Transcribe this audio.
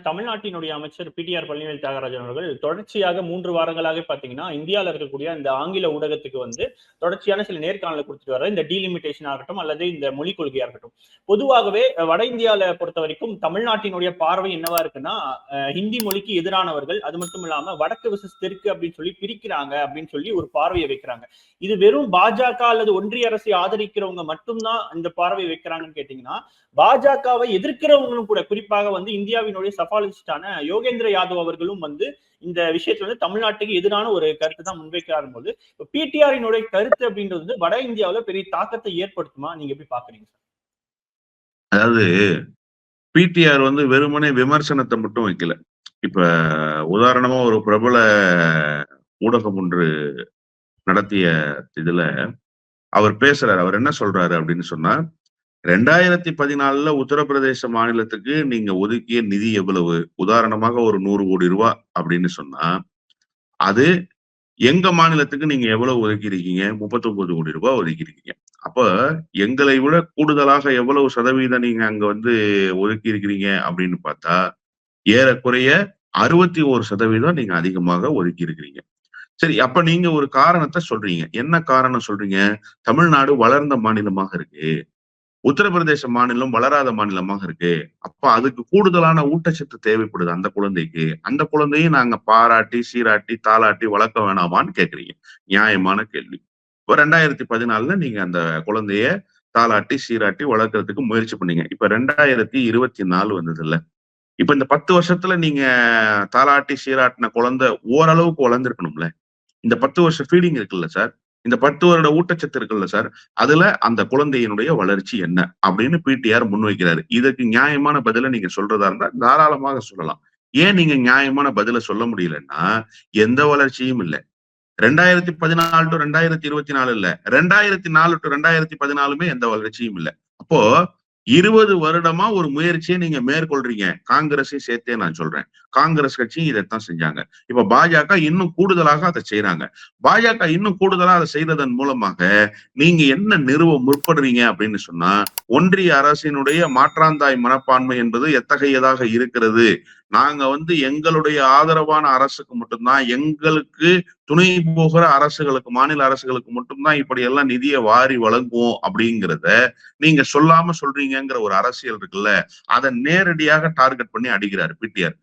தமிழ்நாட்டினுடைய அமைச்சர் பிடிஆர் பழனிவேல் தியாகராஜன் அவர்கள் தொடர்ச்சியாக 3 வாரங்களாக பாத்தீங்கன்னா இந்தியாவில் இருக்கக்கூடிய இந்த ஆங்கில ஊடகத்துக்கு வந்து தொடர்ச்சியான சில நேர்காணலை கொடுத்துட்டு வர இந்த டீலிமிட்டேஷன் ஆகட்டும் அல்லது இந்த மொழிக் கொள்கையா இருக்கட்டும். பொதுவாகவே வட இந்தியாவில பொறுத்த வரைக்கும் தமிழ்நாட்டினுடைய பார்வை என்னவா இருக்குன்னா ஹிந்தி மொழிக்கு எதிரானவர்கள், அது மட்டும் இல்லாம வடக்கு விசஸ் தெற்கு அப்படின்னு சொல்லி பிரிக்கிறாங்க அப்படின்னு சொல்லி ஒரு பார்வையை வைக்கிறாங்க. இது வெறும் பாஜக அல்லது ஒன்றிய அரசை ஆதரிக்கிறவங்க மட்டும்தான் இந்த பார்வையை வைக்கிறாங்கன்னு கேட்டீங்கன்னா, பாஜகவை எதிர்க்கிறவங்களும் கூட, குறிப்பாக வந்து இந்தியாவினுடைய சஃபாலிஸ்டான யோகேந்திர யாதவ் அவர்களும் வந்து இந்த விஷயத்துல வந்து தமிழ்நாட்டுக்கு எதிரான ஒரு கருத்து தான் முன்வைக்கிறார் போது பிடிஆரினுடைய கருத்து அப்படின்றது வந்து வட இந்தியாவில பெரிய தாக்கத்தை ஏற்படுத்துமா? நீங்க எப்படி பாக்குறீங்க சார்? அதாவது பிடிஆர் வந்து வெறுமனே விமர்சனத்தை மட்டும் வைக்கல. இப்ப உதாரணமா ஒரு பிரபல ஊடகம் ஒன்று நடத்திய இதுல அவர் பேசுறாரு. அவர் என்ன சொல்றாரு அப்படின்னு சொன்னா, 2014 உத்தரப்பிரதேச மாநிலத்துக்கு நீங்க ஒதுக்கிய நிதி எவ்வளவு? உதாரணமாக ஒரு 100 கோடி ரூபாய் அப்படின்னு சொன்னா, அது எங்க மாநிலத்துக்கு நீங்க எவ்வளவு ஒதுக்கியிருக்கீங்க? 39 கோடி ரூபாய் ஒதுக்கியிருக்கீங்க. அப்ப எங்களை விட கூடுதலாக எவ்வளவு சதவீதம் நீங்க அங்க வந்து ஒதுக்கி இருக்கிறீங்க அப்படின்னு பார்த்தா, ஏறக்குறைய 61% நீங்க அதிகமாக ஒதுக்கி இருக்கிறீங்க. சரி, அப்ப நீங்க ஒரு காரணத்தை சொல்றீங்க. என்ன காரணம் சொல்றீங்க? தமிழ்நாடு வளர்ந்த மாநிலமாக இருக்கு, உத்தரப்பிரதேச மாநிலம் வளராத மாநிலமாக இருக்கு. அப்ப அதுக்கு கூடுதலான ஊட்டச்சத்து தேவைப்படுது அந்த குழந்தைக்கு. அந்த குழந்தையும் நாங்க பாராட்டி, சீராட்டி, தாளாட்டி வளர்க்க வேணாமான்னு கேக்குறீங்க. நியாயமான கேள்வி. இப்ப 2014 நீங்க அந்த குழந்தைய தாளாட்டி, சீராட்டி வளர்க்கறதுக்கு முயற்சி பண்ணீங்க. இப்ப 2024 வந்தது இல்ல. இப்ப இந்த 10 வருஷத்துல நீங்க தாளாட்டி, சீராட்டின குழந்தை ஓரளவுக்கு வளர்ந்திருக்கணும்ல. இந்த 10 வருஷம் ஃபீடிங் இருக்குல்ல சார், இந்த 10 வருட ஊட்டச்சத்து இருக்குல்ல சார், அதுல அந்த குழந்தையினுடைய வளர்ச்சி என்ன அப்படின்னு பிடிஆர் முன்வைக்கிறாரு. இதுக்கு நியாயமான பதில நீங்க சொல்றதா இருந்தா தாராளமாக சொல்லலாம். ஏன் நீங்க நியாயமான பதில சொல்ல முடியலன்னா, எந்த வளர்ச்சியும் இல்ல. 2014 டு 2024 இல்ல, 2004 டு 2014 எந்த வளர்ச்சியும் இல்ல. அப்போ 20 வருடமா ஒரு முயற்சியை நீங்க மேற்கொள்றீங்க. காங்கிரஸை சேர்த்தே நான் சொல்றேன். காங்கிரஸ் கட்சியும் இதைத்தான் செஞ்சாங்க. இப்ப பாஜக இன்னும் கூடுதலாக அதை செய்யறாங்க. பாஜக இன்னும் கூடுதலா அதை செய்ததன் மூலமாக நீங்க என்ன நிறுவ முற்படுறீங்க அப்படின்னு சொன்னா, ஒன்றிய அரசினுடைய மாற்றாந்தாய் மனப்பான்மை என்பது எத்தகையதாக இருக்கிறது? நாங்க வந்து எங்களுடைய ஆதரவான அரசுக்கு மட்டும்தான், எங்களுக்கு துணை போகிற அரசுகளுக்கு, மாநில அரசுகளுக்கு மட்டும்தான் இப்படி எல்லாம் நிதியை வாரி வழங்குவோம் அப்படிங்கிறத நீங்க சொல்லாம சொல்றீங்கிற ஒரு அரசியல் இருக்குல்ல, அதை நேரடியாக டார்கெட் பண்ணி அடிக்கிறாரு பிடிஆர்.